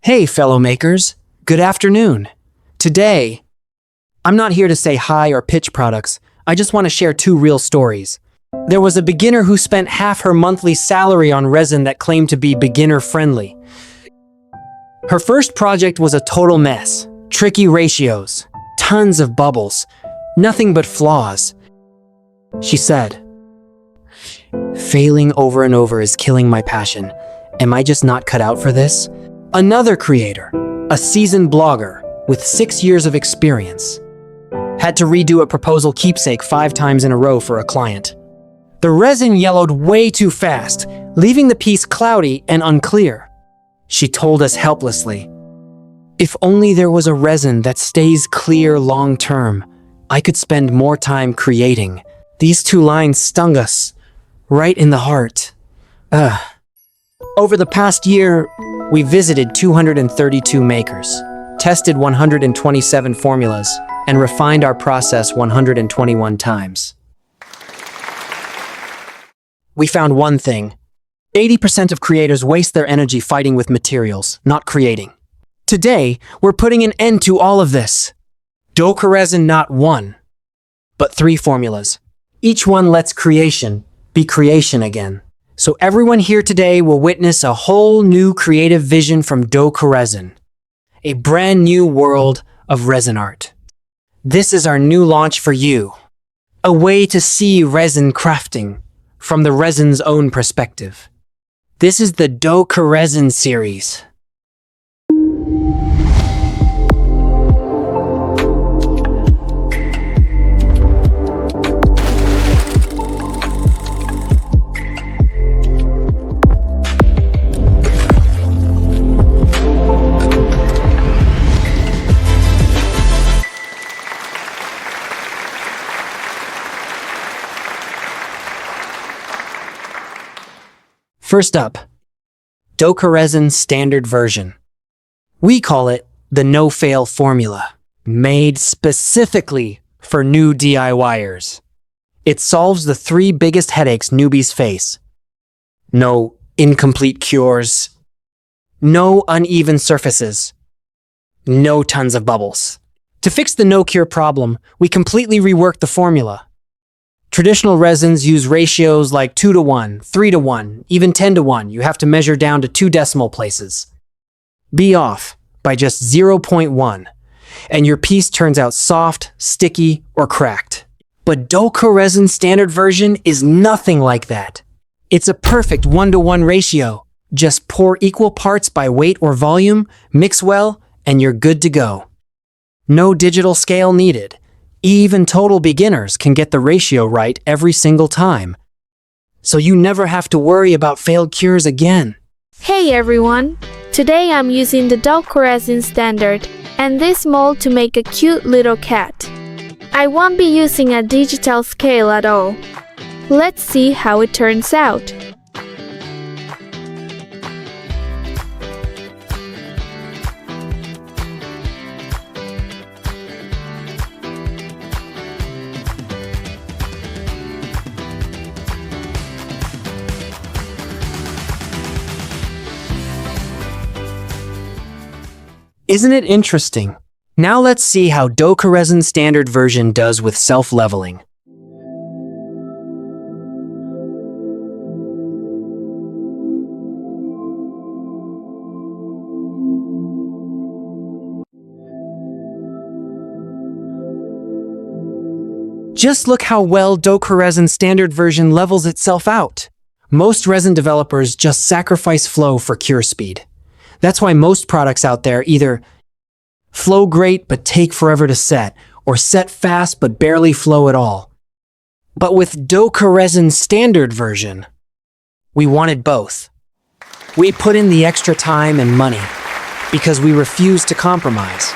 Hey, fellow makers. Good afternoon. Today, I'm not here to say hi or pitch products. I just want to share two real stories. There was a beginner who spent half her monthly salary on resin that claimed to be beginner-friendly. Her first project was a total mess. Tricky ratios, tons of bubbles, nothing but flaws. She said, "Failing over and over is killing my passion. Am I just not cut out for this?" Another creator, a seasoned blogger with 6 years of experience, had to redo a proposal keepsake 5 times in a row for a client. The resin yellowed way too fast, leaving the piece cloudy and unclear. She told us helplessly, "If only there was a resin that stays clear long term, I could spend more time creating." These 2 lines stung us right in the heart. Over the past year, we visited 232 makers, tested 127 formulas, and refined our process 121 times. We found one thing. 80% of creators waste their energy fighting with materials, not creating. Today, we're putting an end to all of this. DOCOResin not 1, but 3 formulas. Each one lets creation be creation again. So everyone here today will witness a whole new creative vision from DOCOResin, a brand new world of resin art. This is our new launch for you, a way to see resin crafting from the resin's own perspective. This is the DOCOResin series. First up, DOCOResin Standard Version. We call it the no-fail formula, made specifically for new DIYers. It solves the 3 biggest headaches newbies face. No incomplete cures, no uneven surfaces, no tons of bubbles. To fix the no-cure problem, we completely reworked the formula. Traditional resins use ratios like 2:1, 3:1, even 10:1. You have to measure down to 2 decimal places. Be off by just 0.1, and your piece turns out soft, sticky, or cracked. But DOCOResin Standard Version is nothing like that. It's a perfect 1:1 ratio. Just pour equal parts by weight or volume, mix well, and you're good to go. No digital scale needed. Even total beginners can get the ratio right every single time. So you never have to worry about failed cures again. Hey everyone! Today I'm using the DOCOResin Standard and this mold to make a cute little cat. I won't be using a digital scale at all. Let's see how it turns out. Isn't it interesting? Now let's see how DOCOResin Standard Version does with self-leveling. Just look how well DOCOResin Standard Version levels itself out. Most resin developers just sacrifice flow for cure speed. That's why most products out there either flow great but take forever to set, or set fast but barely flow at all. But with DOCOResin Standard Version, we wanted both. We put in the extra time and money because we refuse to compromise.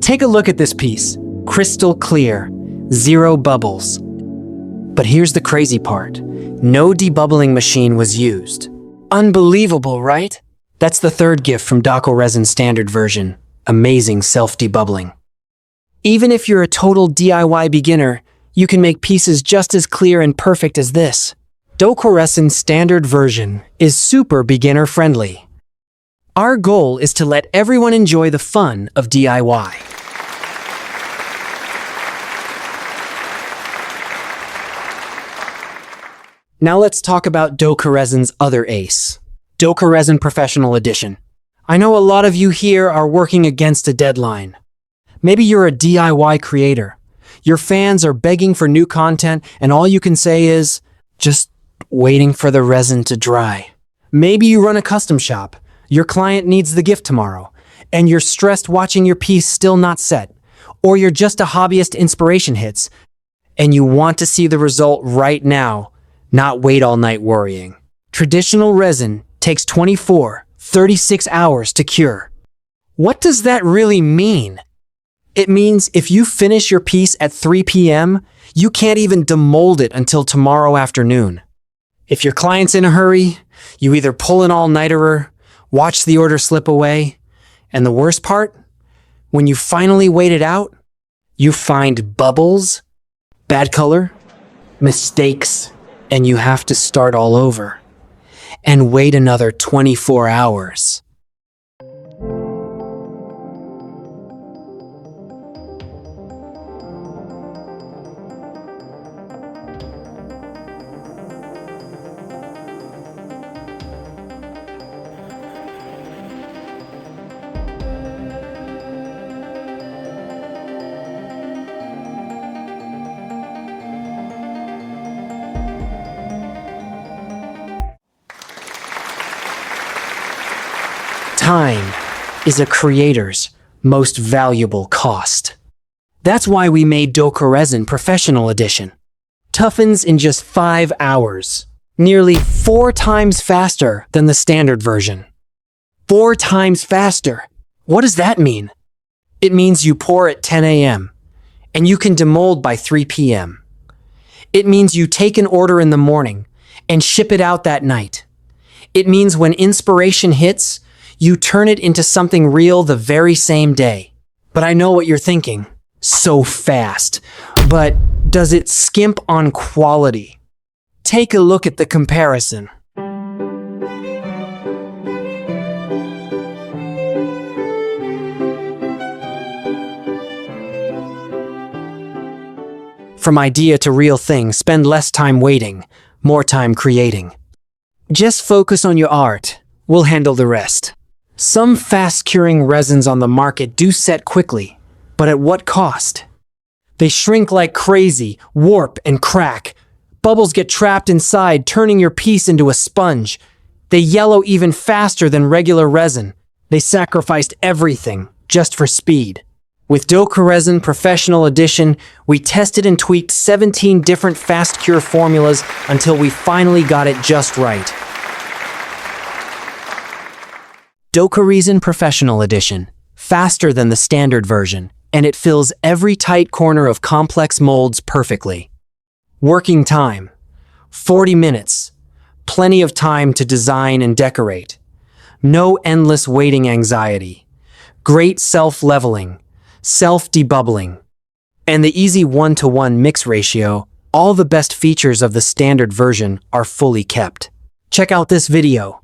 Take a look at this piece. Crystal clear, 0 bubbles. But here's the crazy part. No debubbling machine was used. Unbelievable, right? That's the 3rd gift from DOCOResin Standard Version. Amazing self-debubbling. Even if you're a total DIY beginner, you can make pieces just as clear and perfect as this. DOCOResin standard version is super beginner friendly. Our goal is to let everyone enjoy the fun of DIY. Now let's talk about DOCOResin's other ace, DOCOResin Professional Edition. I know a lot of you here are working against a deadline. Maybe you're a DIY creator. Your fans are begging for new content and all you can say is, just waiting for the resin to dry. Maybe you run a custom shop. Your client needs the gift tomorrow, and you're stressed watching your piece still not set. Or you're just a hobbyist inspiration hits, and you want to see the result right now, not wait all night worrying. Traditional resin takes 36 hours to cure. What does that really mean? It means if you finish your piece at 3 p.m., you can't even demold it until tomorrow afternoon. If your client's in a hurry, you either pull an all-nighterer, watch the order slip away, and the worst part? When you finally wait it out, you find bubbles, bad color, mistakes, and you have to start all over and wait another 24 hours. Time is a creator's most valuable cost. That's why we made DOCOResin Professional Edition. Toughens in just 5 hours, nearly 4 times faster than the standard version. 4 times faster. What does that mean? It means you pour at 10 a.m. and you can demold by 3 p.m. It means you take an order in the morning and ship it out that night. It means when inspiration hits, you turn it into something real the very same day. But I know what you're thinking. So fast. But does it skimp on quality? Take a look at the comparison. From idea to real thing, spend less time waiting, more time creating. Just focus on your art. We'll handle the rest. Some fast-curing resins on the market do set quickly, but at what cost? They shrink like crazy, warp and crack. Bubbles get trapped inside, turning your piece into a sponge. They yellow even faster than regular resin. They sacrificed everything just for speed. With DOCOResin Professional Edition, we tested and tweaked 17 different fast-cure formulas until we finally got it just right. DOCOResin Professional Edition, faster than the standard version, and it fills every tight corner of complex molds perfectly. Working time, 40 minutes, plenty of time to design and decorate. No endless waiting anxiety. Great self-leveling, self-debubbling, and the easy 1-to-1 mix ratio. All the best features of the standard version are fully kept. Check out this video.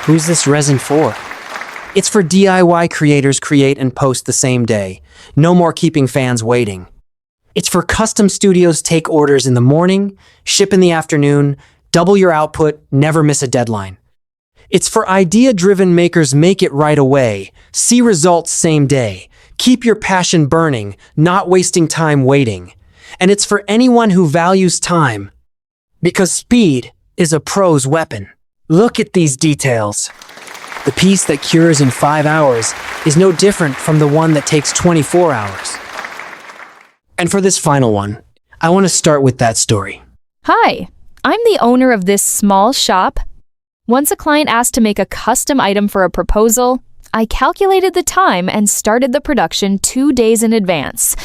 Who's this resin for? It's for DIY creators create and post the same day. No more keeping fans waiting. It's for custom studios take orders in the morning, ship in the afternoon, double your output, never miss a deadline. It's for idea-driven makers make it right away, see results same day, keep your passion burning, not wasting time waiting. And it's for anyone who values time, because speed is a pro's weapon. Look at these details. The piece that cures in 5 hours is no different from the one that takes 24 hours. And for this final one, I want to start with that story. Hi, I'm the owner of this small shop. Once a client asked to make a custom item for a proposal, I calculated the time and started the production 2 days in advance.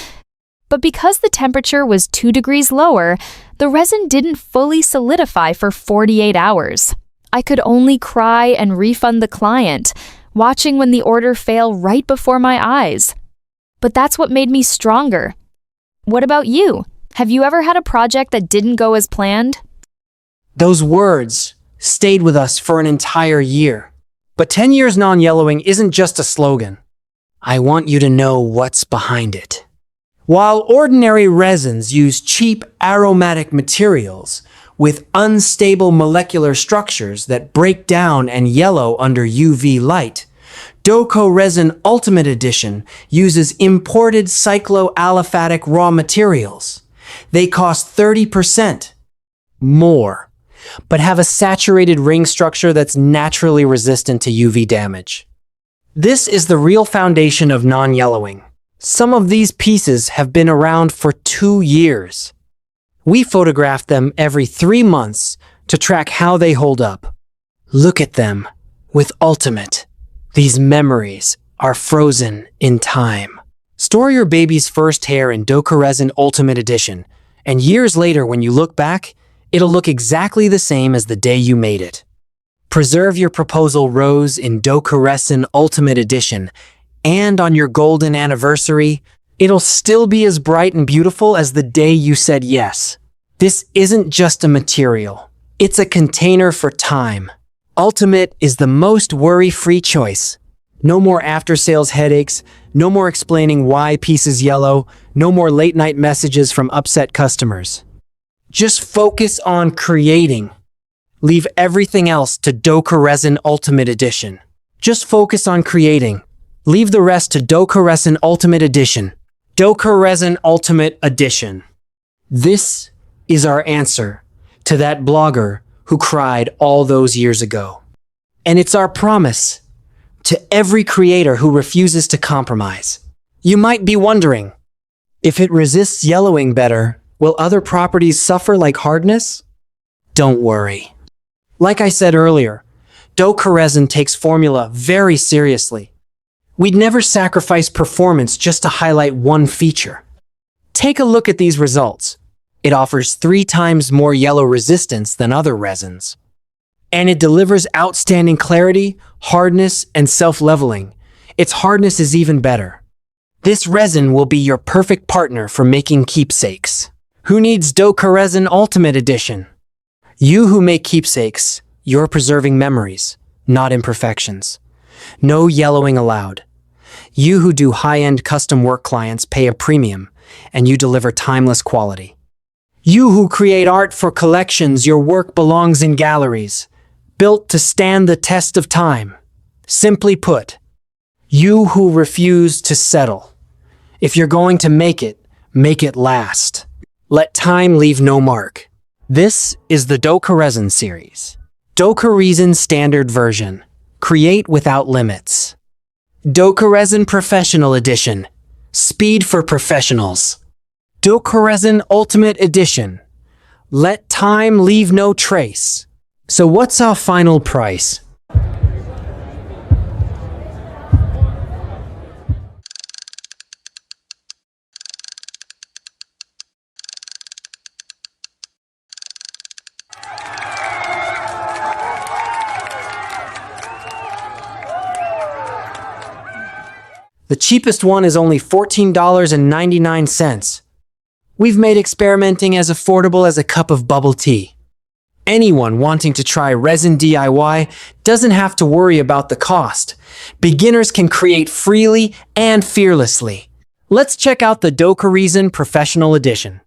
But because the temperature was 2 degrees lower, the resin didn't fully solidify for 48 hours. I could only cry and refund the client, watching when the order failed right before my eyes. But that's what made me stronger. What about you? Have you ever had a project that didn't go as planned? Those words stayed with us for an entire year. But 10 years non-yellowing isn't just a slogan. I want you to know what's behind it. While ordinary resins use cheap aromatic materials with unstable molecular structures that break down and yellow under UV light, DOCOResin Ultimate Edition uses imported cycloaliphatic raw materials. They cost 30% more, but have a saturated ring structure that's naturally resistant to UV damage. This is the real foundation of non-yellowing. Some of these pieces have been around for 2 years. We photograph them every 3 months to track how they hold up. Look at them with Ultimate. These memories are frozen in time. Store your baby's first hair in DOCOResin Ultimate Edition, and years later when you look back, it'll look exactly the same as the day you made it. Preserve your proposal rose in DOCOResin Ultimate Edition, and on your golden anniversary, it'll still be as bright and beautiful as the day you said yes. This isn't just a material. It's a container for time. Ultimate is the most worry-free choice. No more after-sales headaches, no more explaining why pieces yellow, no more late-night messages from upset customers. Just focus on creating. Leave everything else to DOCOResin Ultimate Edition. Just focus on creating. Leave the rest to DOCOResin Ultimate Edition. DOCOResin Ultimate Edition. This is our answer to that blogger who cried all those years ago. And it's our promise to every creator who refuses to compromise. You might be wondering, if it resists yellowing better, will other properties suffer like hardness? Don't worry. Like I said earlier, DOCOResin takes formula very seriously. We'd never sacrifice performance just to highlight one feature. Take a look at these results. It offers 3 times more yellow resistance than other resins. And it delivers outstanding clarity, hardness, and self-leveling. Its hardness is even better. This resin will be your perfect partner for making keepsakes. Who needs DOCOResin Ultimate Edition? You who make keepsakes, you're preserving memories, not imperfections. No yellowing allowed. You who do high-end custom work clients pay a premium, and you deliver timeless quality. You who create art for collections, your work belongs in galleries, built to stand the test of time. Simply put, you who refuse to settle. If you're going to make it last. Let time leave no mark. This is the DOCOResin series. DOCOResin Standard Version. Create without limits. DOCOResin Professional Edition. Speed for professionals. DOCOResin Ultimate Edition. Let time leave no trace. So what's our final price? The cheapest one is only $14.99. We've made experimenting as affordable as a cup of bubble tea. Anyone wanting to try resin DIY doesn't have to worry about the cost. Beginners can create freely and fearlessly. Let's check out the DOCOResin Professional Edition.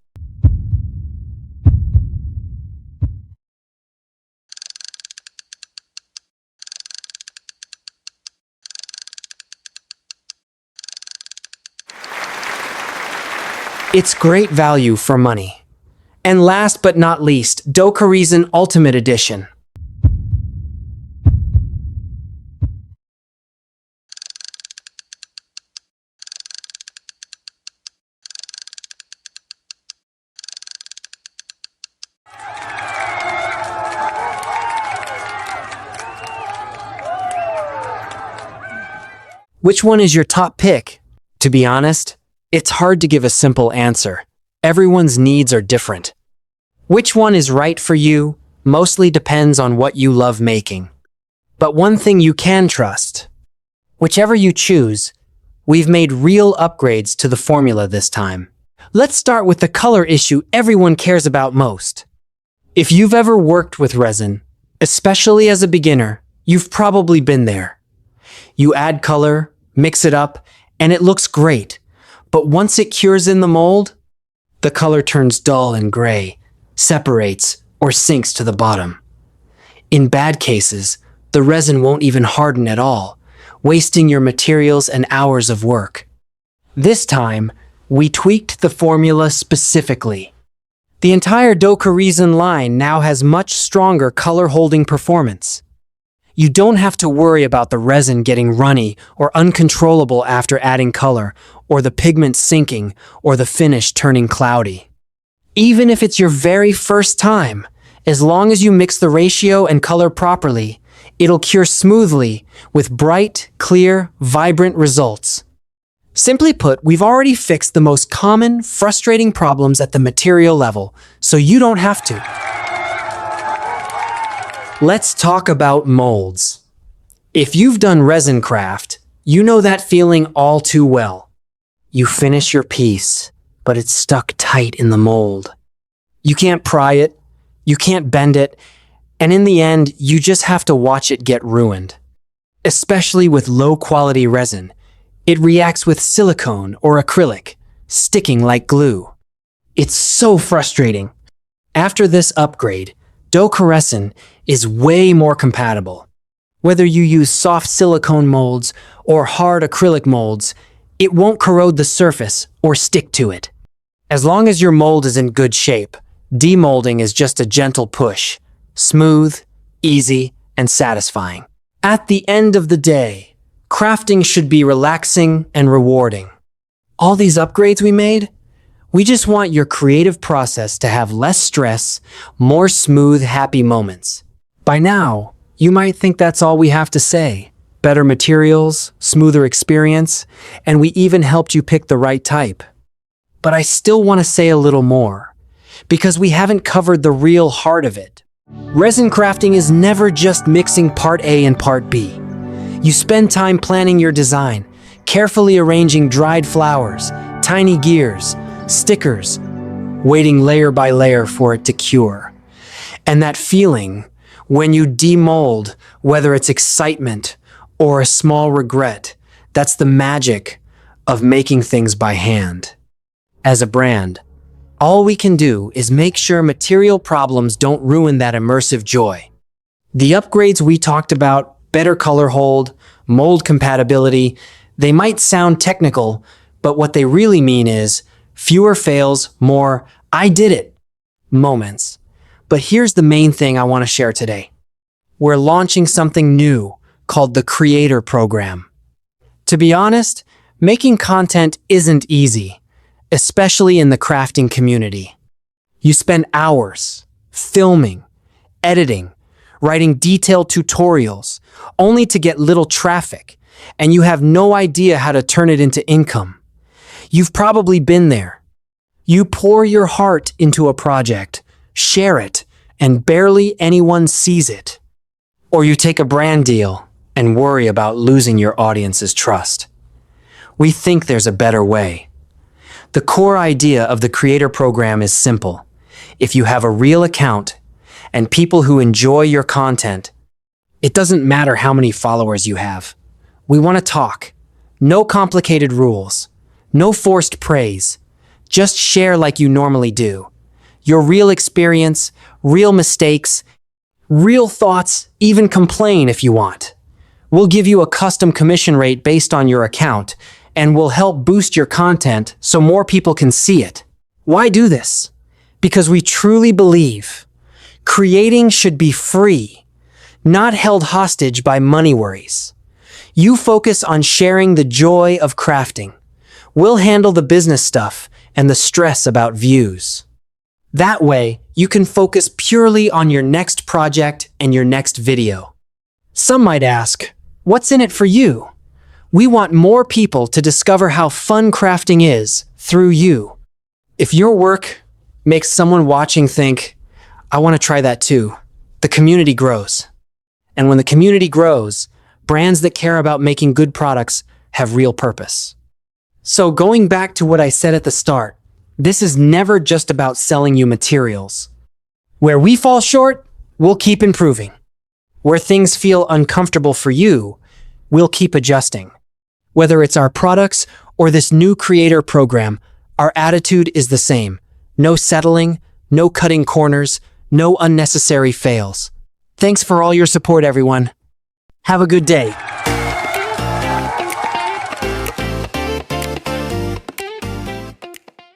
It's great value for money. And last but not least, DOCOResin Ultimate Edition. Which one is your top pick? To be honest, it's hard to give a simple answer. Everyone's needs are different. Which one is right for you mostly depends on what you love making. But one thing you can trust. Whichever you choose, we've made real upgrades to the formula this time. Let's start with the color issue everyone cares about most. If you've ever worked with resin, especially as a beginner, you've probably been there. You add color, mix it up, and it looks great. But once it cures in the mold, the color turns dull and gray, separates, or sinks to the bottom. In bad cases, the resin won't even harden at all, wasting your materials and hours of work. This time, we tweaked the formula specifically. The entire DOCOResin line now has much stronger color-holding performance. You don't have to worry about the resin getting runny or uncontrollable after adding color, or the pigment sinking, or the finish turning cloudy. Even if it's your very first time, as long as you mix the ratio and color properly, it'll cure smoothly with bright, clear, vibrant results. Simply put, we've already fixed the most common, frustrating problems at the material level, so you don't have to. Let's talk about molds. If you've done resin craft, you know that feeling all too well. You finish your piece, but it's stuck tight in the mold. You can't pry it, you can't bend it, and in the end, you just have to watch it get ruined. Especially with low-quality resin, it reacts with silicone or acrylic, sticking like glue. It's so frustrating. After this upgrade, DOCOResin is way more compatible. Whether you use soft silicone molds or hard acrylic molds, it won't corrode the surface or stick to it. As long as your mold is in good shape, demolding is just a gentle push, smooth, easy, and satisfying. At the end of the day, crafting should be relaxing and rewarding. All these upgrades we made, we just want your creative process to have less stress, more smooth, happy moments. By now, you might think that's all we have to say. Better materials, smoother experience, and we even helped you pick the right type. But I still want to say a little more, because we haven't covered the real heart of it. Resin crafting is never just mixing part A and part B. You spend time planning your design, carefully arranging dried flowers, tiny gears, stickers, waiting layer by layer for it to cure. And that feeling, when you demold, whether it's excitement or a small regret, that's the magic of making things by hand. As a brand, all we can do is make sure material problems don't ruin that immersive joy. The upgrades we talked about, better color hold, mold compatibility, they might sound technical, but what they really mean is fewer fails, more "I did it" moments. But here's the main thing I want to share today. We're launching something new called the Creator Program. To be honest, making content isn't easy, especially in the crafting community. You spend hours filming, editing, writing detailed tutorials, only to get little traffic, and you have no idea how to turn it into income. You've probably been there. You pour your heart into a project, share it, and barely anyone sees it. Or you take a brand deal and worry about losing your audience's trust. We think there's a better way. The core idea of the Creator Program is simple. If you have a real account and people who enjoy your content, it doesn't matter how many followers you have. We want to talk. No complicated rules. No forced praise. Just share like you normally do. Your real experience, real mistakes, real thoughts, even complain if you want. We'll give you a custom commission rate based on your account, and we'll help boost your content so more people can see it. Why do this? Because we truly believe creating should be free, not held hostage by money worries. You focus on sharing the joy of crafting. We'll handle the business stuff and the stress about views. That way, you can focus purely on your next project and your next video. Some might ask, what's in it for you? We want more people to discover how fun crafting is through you. If your work makes someone watching think, I want to try that too, the community grows. And when the community grows, brands that care about making good products have real purpose. So going back to what I said at the start, this is never just about selling you materials. Where we fall short, we'll keep improving. Where things feel uncomfortable for you, we'll keep adjusting. Whether it's our products or this new creator program, our attitude is the same. No settling, no cutting corners, no unnecessary fails. Thanks for all your support, everyone. Have a good day.